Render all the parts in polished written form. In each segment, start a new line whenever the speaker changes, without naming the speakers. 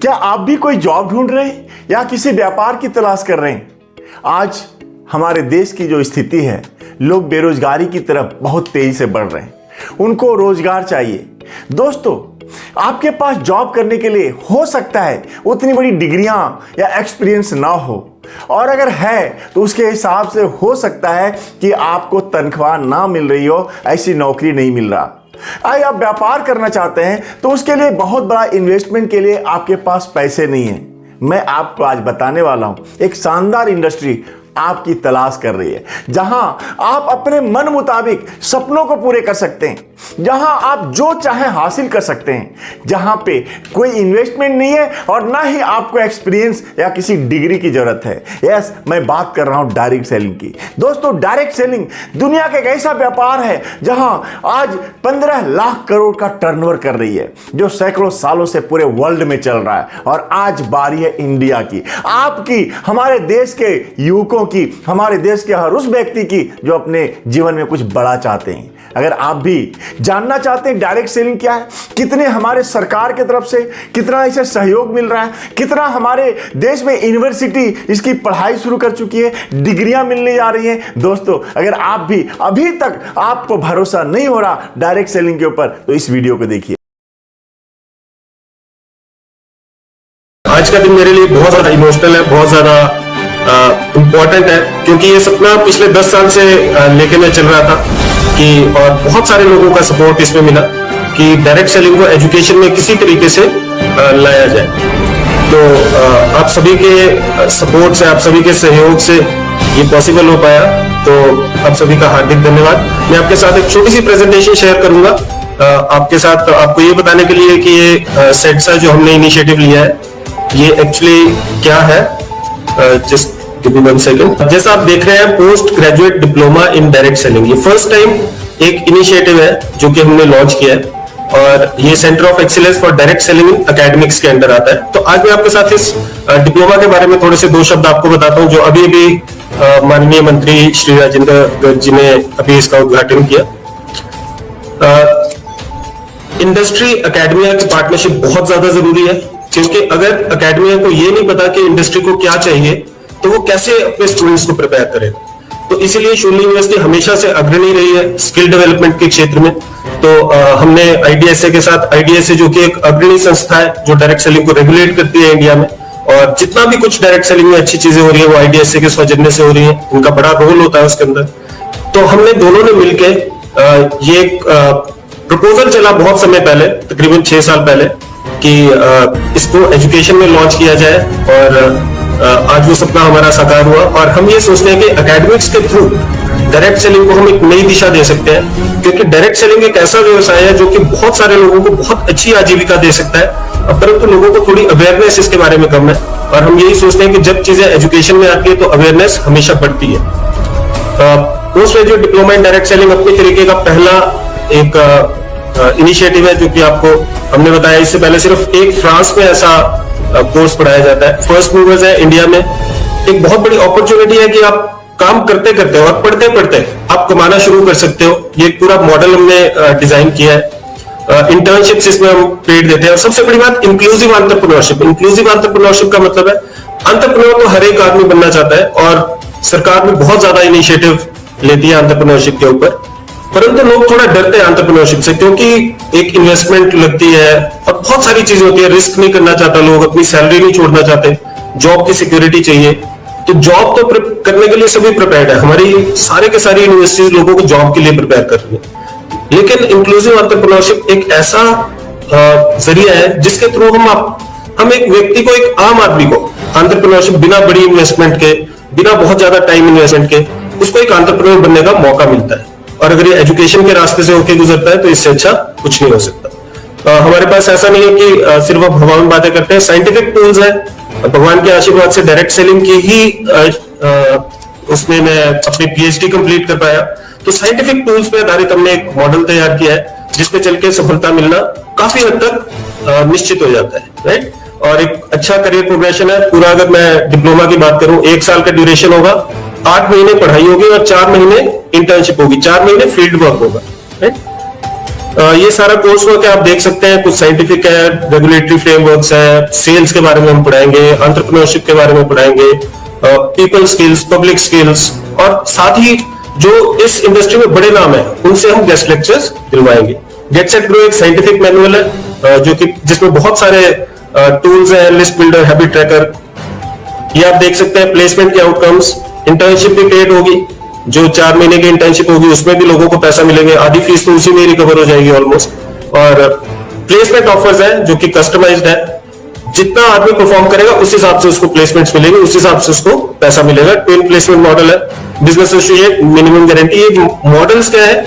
क्या आप भी कोई जॉब ढूंढ रहे हैं या किसी व्यापार की तलाश कर रहे हैं? आज हमारे देश की जो स्थिति है, लोग बेरोजगारी की तरफ बहुत तेजी से बढ़ रहे हैं, उनको रोजगार चाहिए। दोस्तों, आपके पास जॉब करने के लिए हो सकता है उतनी बड़ी डिग्रियां या एक्सपीरियंस ना हो, और अगर है तो उसके हिसाब से हो सकता है कि आपको तनख्वाह ना मिल रही हो, ऐसी नौकरी नहीं मिल रहा। आप व्यापार करना चाहते हैं तो उसके लिए बहुत बड़ा इन्वेस्टमेंट के लिए आपके पास पैसे नहीं है। मैं आपको आज बताने वाला हूं, एक शानदार इंडस्ट्री आपकी तलाश कर रही है, जहां आप अपने मन मुताबिक सपनों को पूरे कर सकते हैं, जहां आप जो चाहे हासिल कर सकते हैं, जहां पे कोई इन्वेस्टमेंट नहीं है और ना ही आपको एक्सपीरियंस या किसी डिग्री की जरूरत है। यस, मैं बात कर रहा हूं डायरेक्ट सेलिंग की। दोस्तों, डायरेक्ट सेलिंग दुनिया का एक ऐसा व्यापार है जहां आज 15 लाख करोड़ का टर्नओवर कर रही है, जो सैकड़ों सालों से पूरे वर्ल्ड में चल रहा है। और आज बारी है इंडिया की, आपकी, हमारे देश के युवकों की, हमारे देश के हर उस व्यक्ति की जो अपने जीवन में कुछ बड़ा चाहते हैं। अगर आप भी जानना चाहते हैं डायरेक्ट सेलिंग क्या है, कितने हमारे सरकार की तरफ से कितना इसे सहयोग मिल रहा है, कितना हमारे देश में यूनिवर्सिटी इसकी पढ़ाई शुरू कर चुकी है, डिग्रियां मिलने जा रही हैं। दोस्तों, अगर आप भी अभी तक आपको भरोसा नहीं हो रहा डायरेक्ट सेलिंग के ऊपर, तो इस वीडियो को देखिए।
आज का दिन मेरे लिए बहुत ज्यादा इमोशनल है, बहुत ज्यादा इम्पोर्टेंट है, क्योंकि ये सपना पिछले 10 साल से लेके मैं चल रहा था कि, और बहुत सारे लोगों का सपोर्ट इसमें मिला कि डायरेक्ट सेलिंग को एजुकेशन में किसी तरीके से लाया जाए। तो आप सभी के सपोर्ट से, आप सभी के सहयोग से ये पॉसिबल हो पाया, तो आप सभी का हार्दिक धन्यवाद। मैं आपके साथ एक छोटी सी प्रेजेंटेशन शेयर करूंगा आपके साथ, आपको ये बताने के लिए कि ये सेट्सा जो हमने इनिशिएटिव लिया है, ये एक्चुअली क्या है। Just give me 1 second. जैसा आप देख रहे हैं, post graduate diploma in direct selling, ये फर्स्ट टाइम एक इनिशिएटिव है जो कि हमने लॉन्च किया है, और ये centre of excellence for direct selling in academics के अंडर आता है। तो आज मैं आपके साथ इस डिप्लोमा के बारे में थोड़े से 2 शब्द आपको बताता हूं, जो अभी माननीय मंत्री श्री राजेंद्र गर्ग जी ने अभी इसका उद्घाटन किया। इंडस्ट्री एकेडमिया की पार्टनरशिप बहुत ज्यादा जरूरी है, क्योंकि अगर एकेडमिया को ये नहीं पता कि इंडस्ट्री को क्या चाहिए, तो वो कैसे अपने स्टूडेंट्स को प्रिपेयर करे। तो इसीलिए शूलिनी यूनिवर्सिटी हमेशा से अग्रणी रही है स्किल डेवलपमेंट के क्षेत्र में। तो हमने आईडीएसए के साथ, आईडीएसए जो कि एक अग्रणी संस्था है जो डायरेक्ट सेलिंग को रेगुलेट करती है इंडिया में, और जितना भी कुछ डायरेक्ट सेलिंग में अच्छी चीजें हो रही है वो आईडीएसए के सौजन्य से हो रही है, उनका बड़ा रोल होता है उसके अंदर। तो हमने दोनों ने मिलकर ये एक प्रपोजल चला बहुत समय पहले, तकरीबन 6 साल पहले, कि इसको एजुकेशन में लॉन्च किया जाए, और आज वो सपना हमारा साकार हुआ। और हम ये सोचते हैं कि एकेडमिक्स के थ्रू डायरेक्ट सेलिंग को हम एक नई दिशा दे सकते हैं, क्योंकि डायरेक्ट सेलिंग एक ऐसा व्यवसाय है जो कि बहुत सारे लोगों को बहुत अच्छी आजीविका दे सकता है, परंतु लोगों को थोड़ी अवेयरनेस इसके बारे में कम है। और हम यही सोचते हैं कि जब चीजें एजुकेशन में आती है तो अवेयरनेस हमेशा बढ़ती है। Post graduate diploma in direct selling अपने तरीके का पहला एक इनिशिएटिव है, जो कि आपको हमने बताया। इससे पहले सिर्फ एक फ्रांस में ऐसा कोर्स पढ़ाया जाता है। फर्स्ट मूवर्स है इंडिया में, एक बहुत बड़ी अपॉर्चुनिटी है कि आप काम करते करते और पढ़ते पढ़ते आप कमाना शुरू कर सकते हो। ये एक पूरा मॉडल हमने डिजाइन किया है। इंटर्नशिप्स इसमें हम पेड देते हैं, और सबसे बड़ी बात इंक्लूसिव एंटरप्रेन्योरशिप। इंक्लूसिव एंटरप्रेन्योरशिप का मतलब है एंटरप्रेन्योर तो हर एक आदमी बनना चाहता है, और सरकार भी बहुत ज्यादा इनिशिएटिव लेती है एंटरप्रेन्योरशिप के ऊपर, परंतु लोग थोड़ा डरते हैं एंटरप्रेन्योरशिप से, क्योंकि एक इन्वेस्टमेंट लगती है और बहुत सारी चीजें होती है। रिस्क नहीं करना चाहता लोग, अपनी सैलरी नहीं छोड़ना चाहते, जॉब की सिक्योरिटी चाहिए। तो जॉब तो करने के लिए सभी प्रिपेयर्ड है, हमारी सारे के सारी यूनिवर्सिटीज लोगों को जॉब के लिए प्रिपेयर कर रही है। लेकिन इंक्लूसिव एंटरप्रेन्योरशिप एक ऐसा जरिया है जिसके थ्रू हम एक व्यक्ति को, एक आम आदमी को एंटरप्रेन्योरशिप बिना बड़ी इन्वेस्टमेंट के, बिना बहुत ज्यादा टाइम इन्वेस्टमेंट के, उसको एक एंटरप्रेन्योर बनने का मौका मिलता है। और अगर ये एजुकेशन के रास्ते से होकर गुजरता है तो इससे अच्छा कुछ नहीं हो सकता। हमारे पास ऐसा नहीं है कि सिर्फ हम भगवान बातें करते हैं, साइंटिफिक टूल्स है। भगवान के आशीर्वाद से डायरेक्ट सेलिंग की ही उसमें मैं अपनी पीएचडी कंप्लीट कर पाया। तो साइंटिफिक टूल्स पे आधारित हमने एक मॉडल तैयार किया है, जिसपे चल के सफलता मिलना काफी हद तक निश्चित हो जाता है, राइट। और एक अच्छा करियर प्रोग्रेशन है पूरा। अगर मैं डिप्लोमा की बात करूं, 1 साल का ड्यूरेशन होगा, 8 महीने पढ़ाई होगी और 4 महीने इंटर्नशिप होगी, 4 महीने फील्ड वर्क होगा, राइट। ये सारा कोर्स वर्क है, आप देख सकते हैं, कुछ साइंटिफिक है, रेगुलेटरी फ्रेमवर्क्स है, सेल्स के बारे में हम पढ़ाएंगे, एंटरप्रेन्योरशिप के बारे में पढ़ाएंगे, पीपल स्किल्स, पब्लिक स्किल्स, और साथ ही जो इस इंडस्ट्री में बड़े नाम है उनसे हम गेस्ट लेक्चर्स दिलवाएंगे। गेट सेट ग्रो एक साइंटिफिक मैनुअल है जो कि जिसमें बहुत सारे टूल्स हैं, लिस्ट बिल्डर, हैबिट ट्रैकर, ये आप देख सकते हैं, प्लेसमेंट के आउटकम्स, इंटर्नशिप भी पेड होगी, जो 4 महीने की इंटर्नशिप होगी उसमें भी लोगों को पैसा मिलेंगे, आधी फीस तो उसी में रिकवर हो जाएगी ऑलमोस्ट, और प्लेसमेंट ऑफर्स है जो कि कस्टमाइज्ड है, जितना आदमी परफॉर्म करेगा उस हिसाब से उसको प्लेसमेंट्स मिलेंगे, उस हिसाब से उसको पैसा मिलेगा। ट्विन प्लेसमेंट मॉडल है, बिजनेस एसोसिएट, मिनिमम गारंटी। ये मॉडल्स क्या है,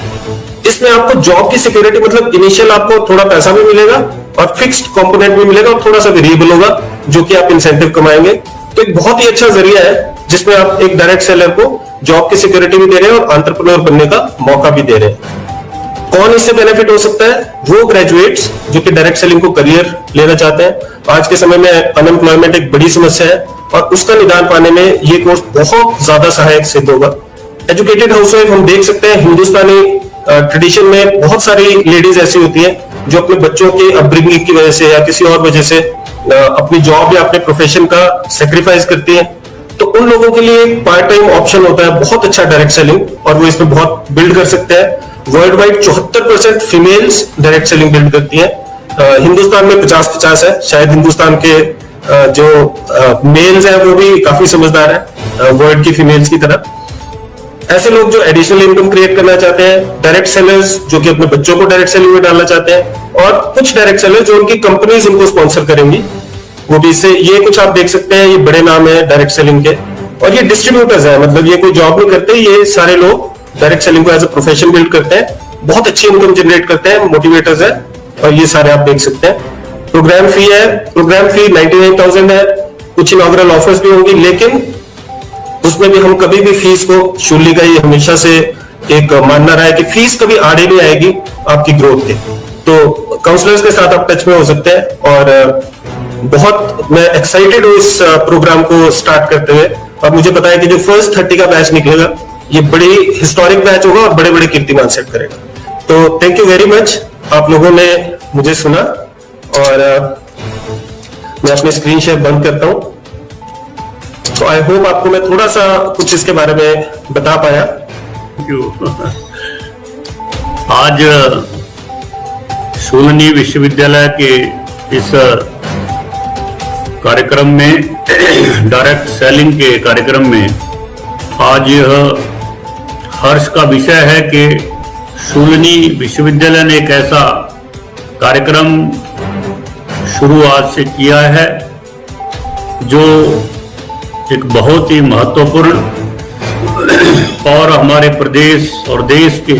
इसमें आपको जॉब की सिक्योरिटी, मतलब इनिशियल आपको थोड़ा पैसा भी मिलेगा और फिक्स्ड कंपोनेंट भी मिलेगा और थोड़ा सा वेरिएबल होगा जो कि आप इंसेंटिव कमाएंगे। तो एक बहुत ही अच्छा जरिया है जिसमें आप एक डायरेक्ट सेलर को जॉब की सिक्योरिटी भी दे रहे हैं और एंटरप्रेन्योर बनने का मौका भी दे रहे हैं। कौन इससे बेनिफिट हो सकता है? वो ग्रेजुएट्स जो कि डायरेक्ट सेलिंग को करियर लेना चाहते हैं। आज के समय में अनएम्प्लॉयमेंट एक बड़ी समस्या है और उसका निदान पाने में ये कोर्स बहुत ज्यादा सहायक सिद्ध होगा। एजुकेटेड हाउसवाइफ हम देख सकते हैं, हिंदुस्तानी ट्रेडिशन में बहुत सारी लेडीज ऐसी होती हैं जो अपने बच्चों की अपब्रिंगिंग की वजह से या किसी और वजह से अपनी जॉब या अपने प्रोफेशन का सेक्रीफाइस करती हैं। तो उन लोगों के लिए पार्ट टाइम ऑप्शन होता है बहुत अच्छा डायरेक्ट सेलिंग, और वो इसमें बहुत बिल्ड कर सकते हैं। World wide 74% females direct selling build करती हैं। हिंदुस्तान में 50-50 है, शायद हिंदुस्तान के जो मेल्स हैं वो भी काफी समझदार है वर्ल्ड की फीमेल्स की तरह। ऐसे लोग जो एडिशनल इनकम क्रिएट करना चाहते हैं, डायरेक्ट सेलर्स जो कि अपने बच्चों को डायरेक्ट सेलिंग में डालना चाहते हैं, और कुछ डायरेक्ट सेलर्स जो उनकी कंपनीज उनको स्पॉन्सर करेंगी, वो भी इससे, ये कुछ आप देख सकते हैं, ये बड़े नाम है डायरेक्ट सेलिंग के। और ये डिस्ट्रीब्यूटर्स है, मतलब ये कोई जॉब नहीं करते, ये सारे लोग डायरेक्ट सेलिंग को एज अ प्रोफेशन बिल्ड करते हैं, बहुत अच्छी इनकम जनरेट करते हैं, मोटिवेटर्स है, और ये सारे आप देख सकते हैं। प्रोग्राम फी है, प्रोग्राम फी 99,000 है, कुछ इनॉग्रल ऑफर्स भी होंगी, लेकिन उसमें भी हम कभी भी फीस को, शूली का ये हमेशा से एक मानना रहा है कि फीस कभी आड़े नहीं आएगी आपकी ग्रोथ के। तो काउंसलर्स के साथ आप टच में हो सकते हैं, और बहुत मैं एक्साइटेड हूँ इस प्रोग्राम को स्टार्ट करते हुए, और मुझे पता है कि जो फर्स्ट 30 का बैच निकलेगा ये बड़ी हिस्टोरिक बैच होगा और बड़े बड़े कीर्तिमान सेट करेगा। तो थैंक यू वेरी मच, आप लोगों ने मुझे सुना, और मैं अपनी स्क्रीन शेयर बंद करता हूं। तो आई होप आपको मैं थोड़ा सा कुछ इसके बारे में बता पाया।
आज शूलिनी विश्वविद्यालय के इस कार्यक्रम में, डायरेक्ट सेलिंग के कार्यक्रम में, आज यह हर्ष का विषय है कि शूलिनी विश्वविद्यालय ने एक ऐसा कार्यक्रम शुरू आज से किया है जो एक बहुत ही महत्वपूर्ण और हमारे प्रदेश और देश के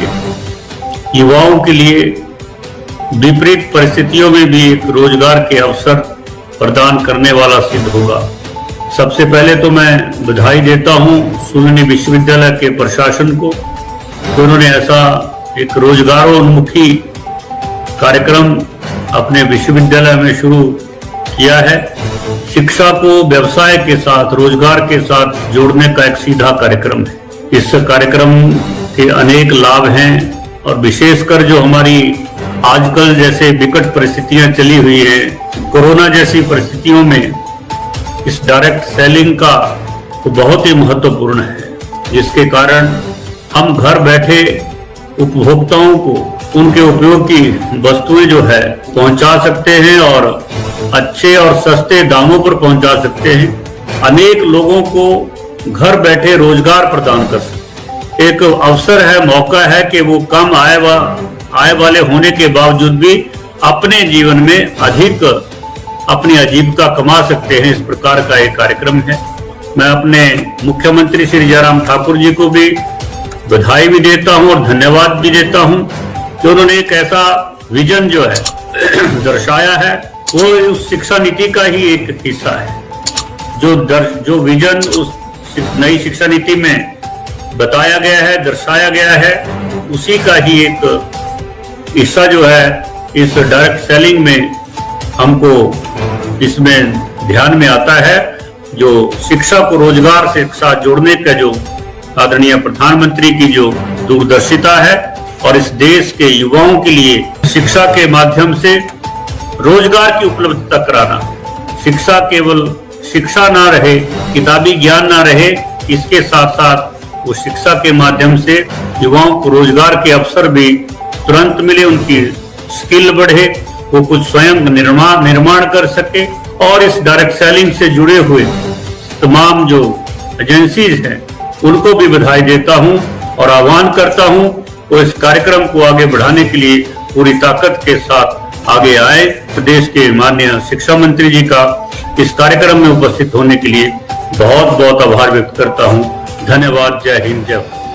युवाओं के लिए विपरीत परिस्थितियों में भी एक रोजगार के अवसर प्रदान करने वाला सिद्ध होगा। सबसे पहले तो मैं बधाई देता हूं शूलिनी विश्वविद्यालय के प्रशासन को कि उन्होंने ऐसा एक रोजगारोन्मुखी कार्यक्रम अपने विश्वविद्यालय में शुरू किया है। शिक्षा को व्यवसाय के साथ, रोजगार के साथ जोड़ने का एक सीधा कार्यक्रम है। इस कार्यक्रम के अनेक लाभ हैं, और विशेषकर जो हमारी आजकल जैसे विकट परिस्थितियां चली हुई है, कोरोना जैसी परिस्थितियों में इस डायरेक्ट सेलिंग का तो बहुत ही महत्वपूर्ण है, जिसके कारण हम घर बैठे उपभोक्ताओं को उनके उपयोग की वस्तुएं जो है पहुंचा सकते हैं, और अच्छे और सस्ते दामों पर पहुंचा सकते हैं। अनेक लोगों को घर बैठे रोजगार प्रदान कर सकते। एक अवसर है, मौका है कि वो कम आय वाले होने के बावजूद भी अपने जीवन में अधिक अपनी आजीविका कमा सकते हैं। इस प्रकार का एक कार्यक्रम है। मैं अपने मुख्यमंत्री श्री जयराम ठाकुर जी को भी बधाई भी देता हूं और धन्यवाद भी देता हूं कि उन्होंने एक ऐसा विजन जो है दर्शाया है, वो उस शिक्षा नीति का ही एक हिस्सा है। जो विजन उस नई शिक्षा नीति में बताया गया है, दर्शाया गया है, उसी का ही एक हिस्सा जो है इस डायरेक्ट सेलिंग में हमको इसमें ध्यान में आता है। जो शिक्षा को रोजगार से साथ जोड़ने का जो आदरणीय प्रधानमंत्री की जो दूरदर्शिता है, और इस देश के युवाओं के लिए शिक्षा के माध्यम से रोजगार की उपलब्धता कराना। शिक्षा केवल शिक्षा ना रहे, किताबी ज्ञान ना रहे, इसके साथ साथ वो शिक्षा के माध्यम से युवाओं को रोजगार के अवसर भी तुरंत मिले, उनकी स्किल बढ़े, वो कुछ स्वयं निर्माण कर सके। और इस डायरेक्ट सेलिंग से जुड़े हुए तमाम जो एजेंसीज हैं उनको भी बधाई देता हूं और आह्वान करता हूं वो इस कार्यक्रम को आगे बढ़ाने के लिए पूरी ताकत के साथ आगे आए। प्रदेश के माननीय शिक्षा मंत्री जी का इस कार्यक्रम में उपस्थित होने के लिए बहुत बहुत आभार व्यक्त करता हूं। धन्यवाद। जय हिंद, जय भारत।